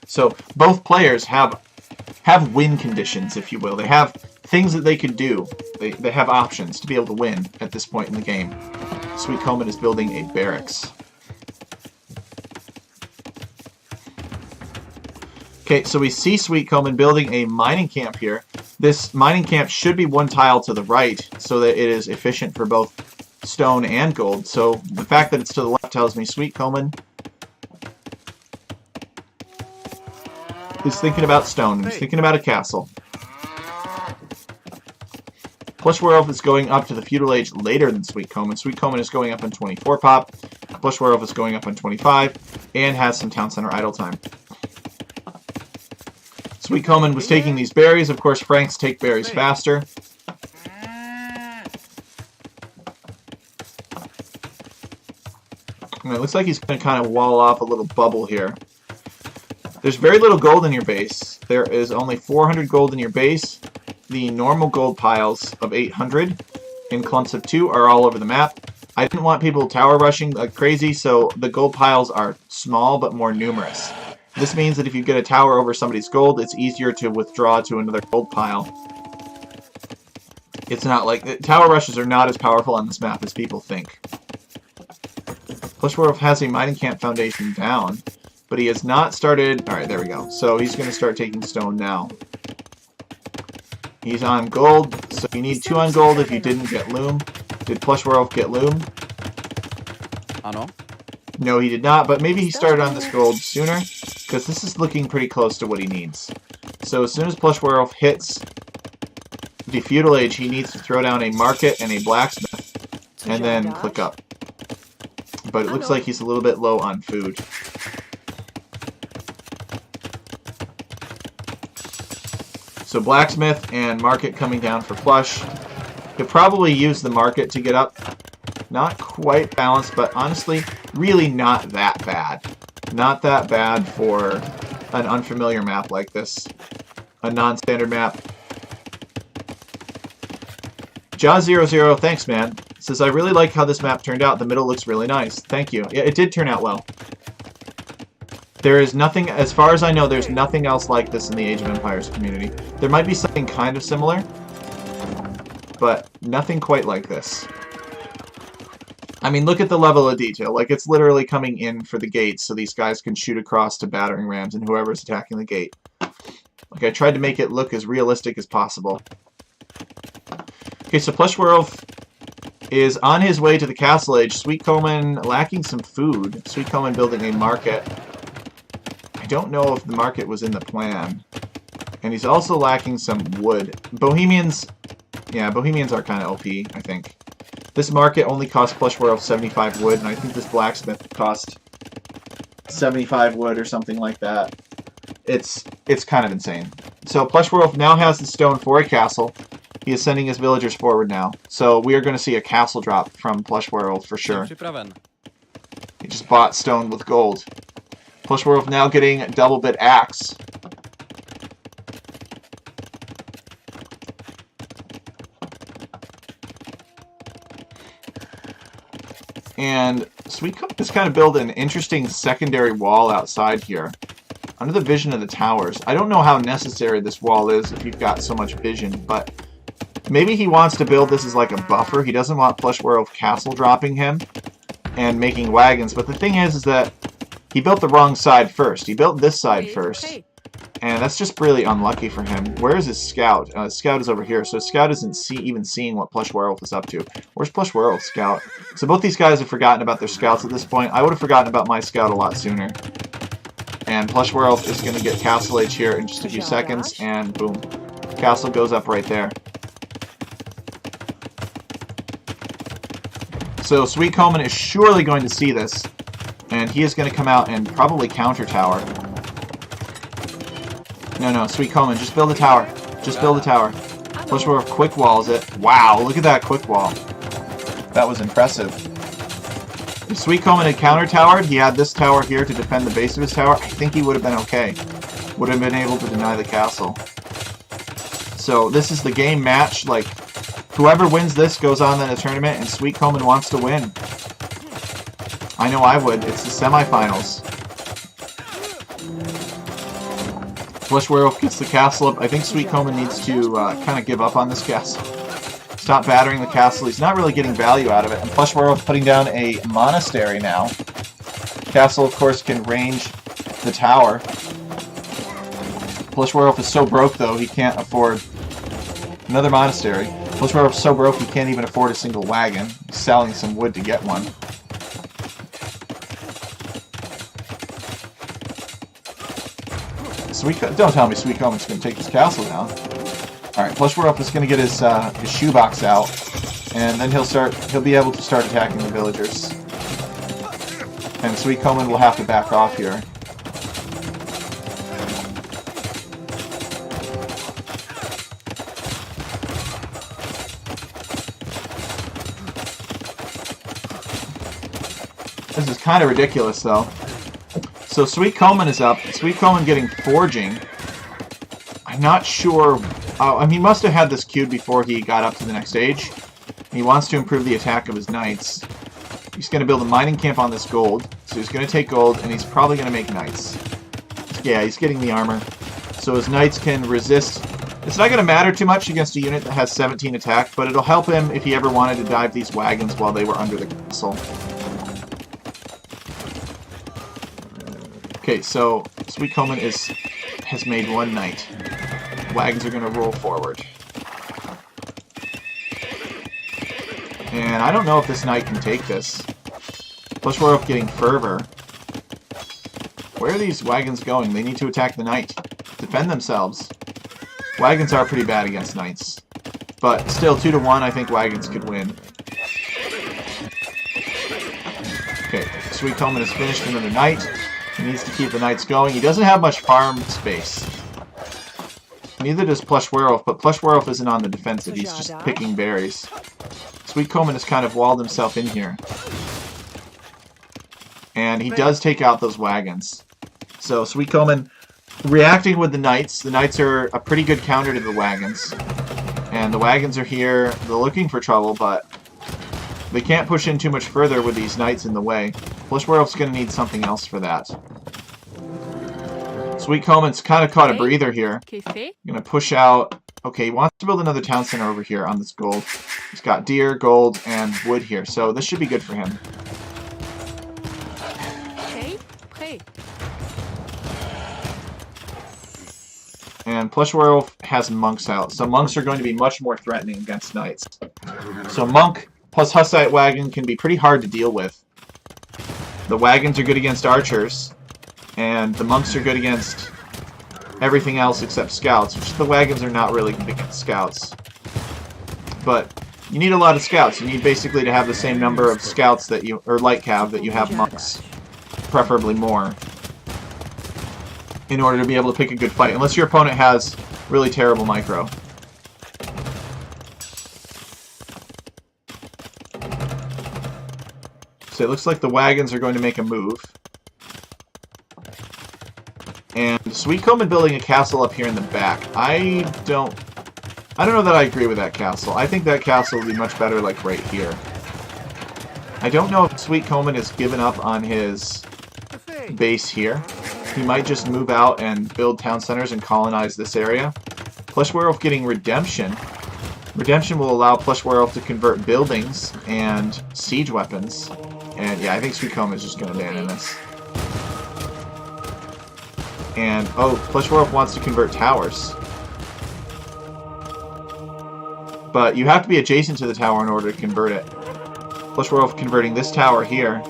So both players have win conditions, if you will. They have things that they can do. They have options to be able to win at this point in the game. Sweetcoman is building a barracks. Okay, so we see Sweetcoman building a mining camp here. This mining camp should be one tile to the right so that it is efficient for both stone and gold. So the fact that it's to the left tells me Sweetcoman is thinking about stone. He's thinking about a castle. PlushWerewolf is going up to the feudal age later than Sweetcoman. Sweetcoman is going up on 24 pop. PlushWerewolf is going up on 25 and has some town center idle time. Sweetcoman was taking these berries. Of course, Franks take berries faster. And it looks like he's going to kind of wall off a little bubble here. There's very little gold in your base. There is only 400 gold in your base. The normal gold piles of 800 in clumps of 2 are all over the map. I didn't want people tower rushing like crazy, so the gold piles are small but more numerous. This means that if you get a tower over somebody's gold, it's easier to withdraw to another gold pile. It's not like... Tower rushes are not as powerful on this map as people think. PlushWerewolf has a mining camp foundation down, but he has not started... Alright, there we go. So he's going to start taking stone now. He's on gold, so you need 2 on gold if you didn't get loom. Did PlushWerewolf get loom? Ano? No, he did not, but maybe he started on this gold sooner, because this is looking pretty close to what he needs. So as soon as PlushWerewolf hits the feudal age, he needs to throw down a market and a blacksmith, and then click up. But it looks like he's a little bit low on food. So blacksmith and market coming down for Plush. He'll probably use the market to get up. Not quite balanced, but honestly, really not that bad. Not that bad for an unfamiliar map like this. A non-standard map. Jaw00, thanks man. Says, I really like how this map turned out. The middle looks really nice. Thank you. Yeah, it did turn out well. There is nothing, as far as I know, there's nothing else like this in the Age of Empires community. There might be something kind of similar, but nothing quite like this. I mean, look at the level of detail. Like, it's literally coming in for the gates so these guys can shoot across to battering rams and whoever's attacking the gate. Like, I tried to make it look as realistic as possible. Okay, so PlushWerewolf is on his way to the Castle Age. Sweetcoman lacking some food. Sweetcoman building a market. I don't know if the market was in the plan. And he's also lacking some wood. Bohemians... Yeah, Bohemians are kind of OP, I think. This market only costs PlushWerewolf 75 wood, and I think this blacksmith cost 75 wood or something like that. It's kind of insane. So PlushWerewolf now has the stone for a castle. He is sending his villagers forward now. So we are going to see a castle drop from PlushWerewolf for sure. He just bought stone with gold. PlushWerewolf now getting a double bit axe. And Sweetcoman has kind of built an interesting secondary wall outside here. Under the vision of the towers. I don't know how necessary this wall is if you've got so much vision, but maybe he wants to build this as like a buffer. He doesn't want PlushWerewolf castle dropping him and making wagons. But the thing is that he built the wrong side first. He built this side first. And that's just really unlucky for him. Where is his scout? Scout is over here, so scout isn't even seeing what PlushWerewolf is up to. Where's PlushWerewolf's scout? So both these guys have forgotten about their scouts at this point. I would have forgotten about my scout a lot sooner. And PlushWerewolf is going to get Castle Age here in just a few seconds, and boom. Castle goes up right there. So Sweetcoman is surely going to see this, and he is going to come out and probably counter tower. No, Sweetcoman, just build a tower. Just build a tower. PlushWerewolf quick walls it. Wow, look at that quick wall. That was impressive. If Sweetcoman had counter towered, he had this tower here to defend the base of his tower, I think he would have been okay. Would have been able to deny the castle. So this is the game match. Like, whoever wins this goes on in the tournament, and Sweetcoman wants to win. I know I would. It's the semifinals. PlushWerewolf gets the castle up. I think Sweetcoman needs to kind of give up on this castle. Stop battering the castle. He's not really getting value out of it. And PlushWerewolf putting down a monastery now. Castle, of course, can range the tower. PlushWerewolf is so broke, though, he can't afford another monastery. PlushWerewolf is so broke he can't even afford a single wagon. He's selling some wood to get one. Don't tell me Sweetcoman's going to take this castle down. Alright, PlushWerewolf is going to get his shoebox out, and then he'll be able to start attacking the villagers. And Sweetcoman will have to back off here. This is kind of ridiculous, though. So Sweetcoman is up. Sweetcoman getting forging. I'm not sure. I mean, he must have had this queued before he got up to the next stage. He wants to improve the attack of his knights. He's going to build a mining camp on this gold. So he's going to take gold, and he's probably going to make knights. Yeah, he's getting the armor. So his knights can resist. It's not going to matter too much against a unit that has 17 attack, but it'll help him if he ever wanted to dive these wagons while they were under the castle. Okay, so Sweetcoman has made one knight. Wagons are going to roll forward. And I don't know if this knight can take this. PlushWerewolf getting fervor. Where are these wagons going? They need to attack the knight. Defend themselves. Wagons are pretty bad against knights. But still, 2-1, I think wagons could win. Okay, Sweetcoman has finished another knight. He needs to keep the knights going. He doesn't have much farm space. Neither does PlushWerewolf, but PlushWerewolf isn't on the defensive. He's just picking berries. Sweetcoman has kind of walled himself in here. And he does take out those wagons. So Sweetcoman reacting with the knights. The knights are a pretty good counter to the wagons. And the wagons are here. They're looking for trouble, but they can't push in too much further with these knights in the way. PlushWerewolf's going to need something else for that. Sweetcoman's kind of caught a breather here. Going to push out. Okay, he wants to build another town center over here on this gold. He's got deer, gold, and wood here, so this should be good for him. And PlushWerewolf has monks out, so monks are going to be much more threatening against knights. So monk plus Hussite wagon can be pretty hard to deal with. The wagons are good against archers, and the monks are good against everything else except scouts, which the wagons are not really good against scouts. But you need a lot of scouts. You need basically to have the same number of scouts that you, or light cav, that you have monks. Preferably more. In order to be able to pick a good fight, unless your opponent has really terrible micro. So it looks like the wagons are going to make a move. And Sweetcoman building a castle up here in the back. I don't know that I agree with that castle. I think that castle would be much better like right here. I don't know if Sweetcoman has given up on his base here. He might just move out and build town centers and colonize this area. PlushWerewolf getting Redemption. Redemption will allow PlushWerewolf to convert buildings and siege weapons. And yeah, I think Sweetcoman is just going to abandon this. And, oh, PlushWerewolf wants to convert towers. But you have to be adjacent to the tower in order to convert it. PlushWerewolf converting this tower here.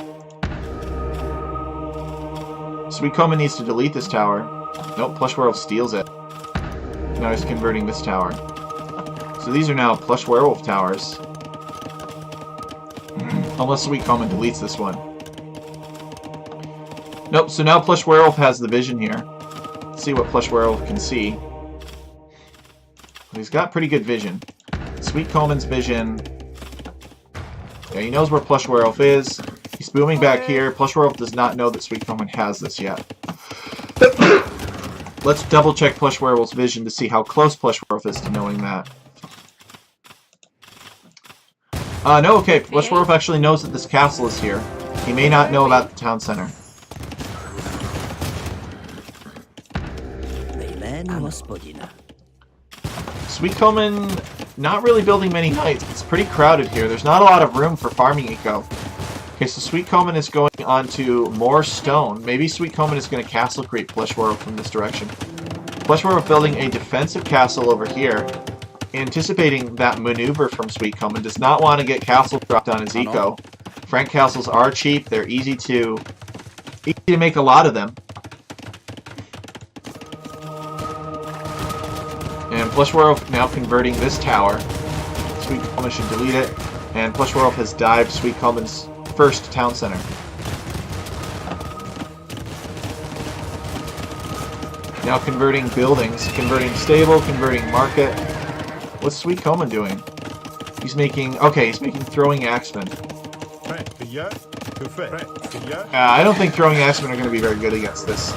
Sweetcoman needs to delete this tower. Nope, PlushWerewolf steals it. Now he's converting this tower. So these are now PlushWerewolf towers. Unless Sweetcoman deletes this one. Nope, so now PlushWerewolf has the vision here. Let's see what PlushWerewolf can see. He's got pretty good vision. Sweetcoman's vision. Yeah, he knows where PlushWerewolf is. He's booming back here. PlushWerewolf does not know that Sweetcoman has this yet. Let's double check PlushWerewolf's vision to see how close PlushWerewolf is to knowing that. No, okay. PlushWerewolf actually knows that this castle is here. He may not know about the town center. Sweetcoman not really building many knights. It's pretty crowded here. There's not a lot of room for farming eco. Okay, so Sweetcoman is going on to more stone. Maybe Sweetcoman is going to castle creep PlushWerewolf from this direction. PlushWerewolf building a defensive castle over here. Anticipating that maneuver from Sweetcoman. Does not want to get castle dropped on his eco. Frank castles are cheap. They're easy to make a lot of them. And PlushWerewolf now converting this tower. Sweetcoman should delete it. And PlushWerewolf has dived Sweetcoman's first town center. Now converting buildings. Converting stable, converting market. What's Sweetcoman doing? He's making... Okay, he's making throwing axemen. I don't think throwing axemen are going to be very good against this.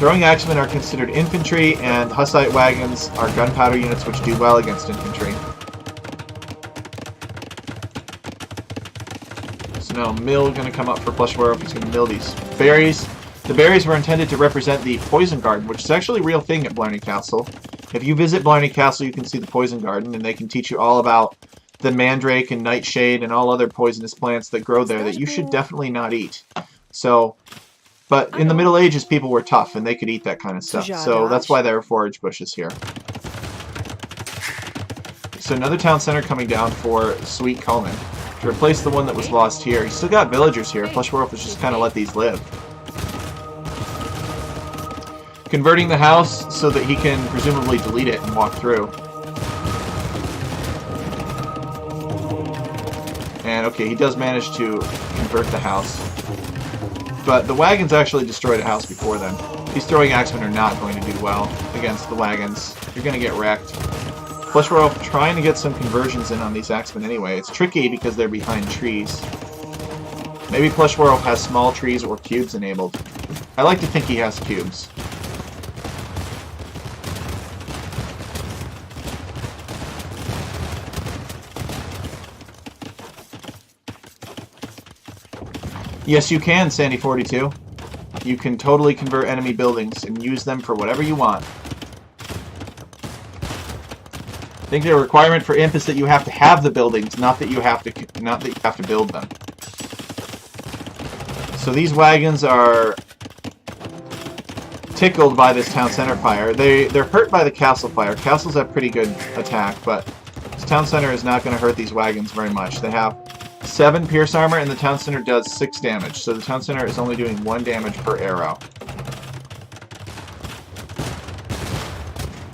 Throwing axemen are considered infantry, and Hussite wagons are gunpowder units which do well against infantry. So now mill going to come up for PlushWerewolf. He's going to mill these berries. The berries were intended to represent the poison garden, which is actually a real thing at Blarney Castle. If you visit Blarney Castle, you can see the poison garden, and they can teach you all about the mandrake and nightshade and all other poisonous plants that grow there that you should definitely not eat. So... But in the Middle Ages, people were tough, and they could eat that kind of stuff. So that's why there are forage bushes here. So another town center coming down for Sweetcoman to replace the one that was lost here. He's still got villagers here. PlushWerewolf has just kind of let these live. Converting the house so that he can presumably delete it and walk through. And okay, he does manage to convert the house. But the wagons actually destroyed a house before then. These throwing axemen are not going to do well against the wagons. You're going to get wrecked. PlushWerewolf trying to get some conversions in on these axemen anyway. It's tricky because they're behind trees. Maybe PlushWerewolf has small trees or cubes enabled. I like to think he has cubes. Yes, you can, Sandy42. You can totally convert enemy buildings and use them for whatever you want. I think the requirement for imp is that you have to have the buildings, not that you have to build them. So these wagons are tickled by this town center fire. They're hurt by the castle fire. Castles have pretty good attack, but this town center is not going to hurt these wagons very much. They have 7 pierce armor, and the town center does 6 damage. So the town center is only doing 1 damage per arrow.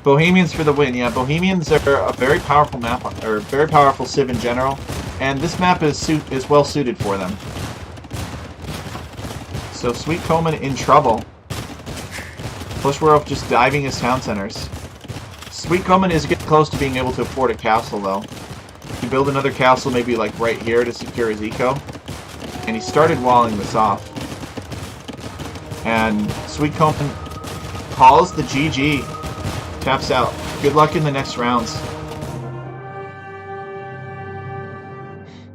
Bohemians for the win. Yeah, Bohemians are a very powerful map, or very powerful civ in general, and this map is well suited for them. So Sweetcoman in trouble. PlushWerewolf just diving his town centers. Sweetcoman is getting close to being able to afford a castle, though. He build another castle maybe like right here to secure his eco. And he started walling this off. And Sweetcoman calls the GG. Taps out. Good luck in the next rounds.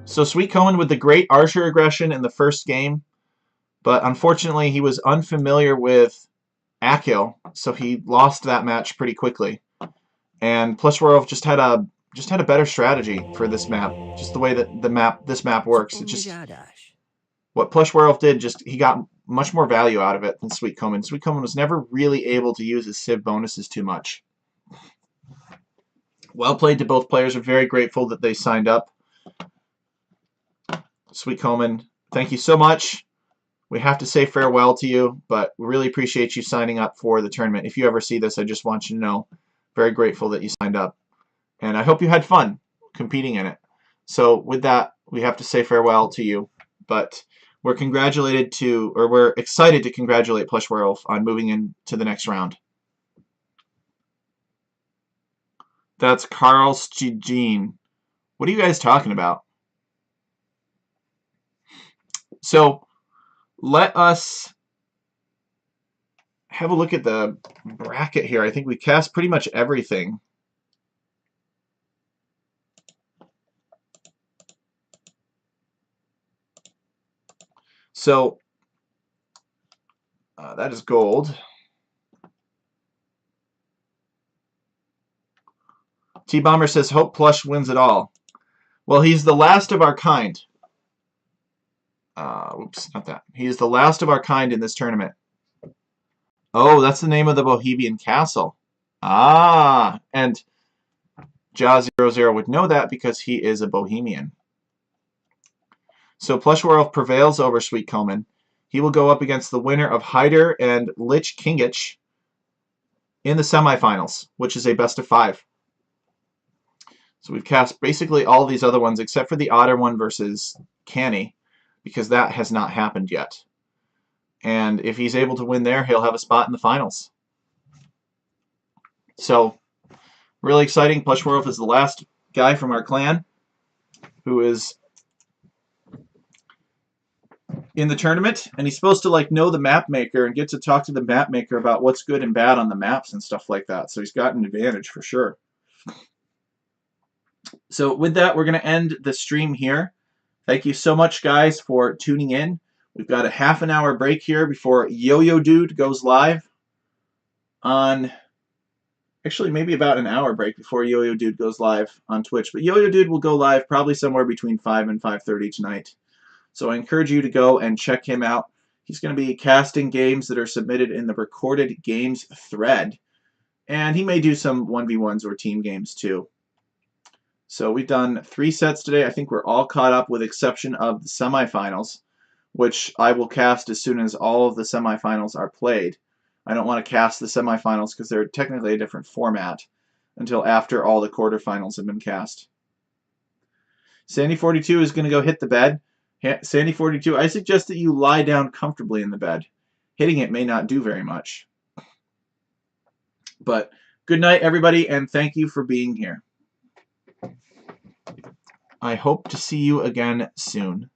So Sweetcoman with the great Archer aggression in the first game. But unfortunately he was unfamiliar with Akil. So he lost that match pretty quickly. And PlushWerewolf just had a better strategy for this map. Just the way that this map works. It just what PlushWerewolf did, he got much more value out of it than Sweetcoman. Sweetcoman was never really able to use his Civ bonuses too much. Well played to both players. We're very grateful that they signed up. Sweetcoman, thank you so much. We have to say farewell to you, but we really appreciate you signing up for the tournament. If you ever see this, I just want you to know, very grateful that you signed up. And I hope you had fun competing in it. So with that, we have to say farewell to you. But we're excited to congratulate PlushWerewolf on moving into the next round. That's Carl Stugene. What are you guys talking about? So let us have a look at the bracket here. I think we cast pretty much everything. So that is gold. T-Bomber says, hope Plush wins it all. Well, he's the last of our kind. Oops, not that. He is the last of our kind in this tournament. Oh, that's the name of the Bohemian castle. Ah, and Jaw00 would know that because he is a Bohemian. So PlushWerewolf prevails over Sweetcoman. He will go up against the winner of Hyder and Lich Kingich in the semifinals, which is a best of 5. So we've cast basically all these other ones except for the Otter one versus Canny, because that has not happened yet. And if he's able to win there, he'll have a spot in the finals. So, really exciting. PlushWerewolf is the last guy from our clan who is in the tournament, and he's supposed to know the map maker and get to talk to the map maker about what's good and bad on the maps and stuff like that. So he's got an advantage for sure. So with that, we're going to end the stream here. Thank you so much, guys, for tuning in. We've got a half an hour break here before Yo-Yo Dude goes live on... Actually, maybe about an hour break before Yo-Yo Dude goes live on Twitch. But Yo-Yo Dude will go live probably somewhere between 5 and 5:30 tonight. So I encourage you to go and check him out. He's going to be casting games that are submitted in the recorded games thread. And he may do some 1v1s or team games too. So we've done 3 sets today. I think we're all caught up with exception of the semifinals, which I will cast as soon as all of the semifinals are played. I don't want to cast the semifinals because they're technically a different format until after all the quarterfinals have been cast. Sandy42 is going to go hit the bed. Sandy42, I suggest that you lie down comfortably in the bed. Hitting it may not do very much. But good night, everybody, and thank you for being here. I hope to see you again soon.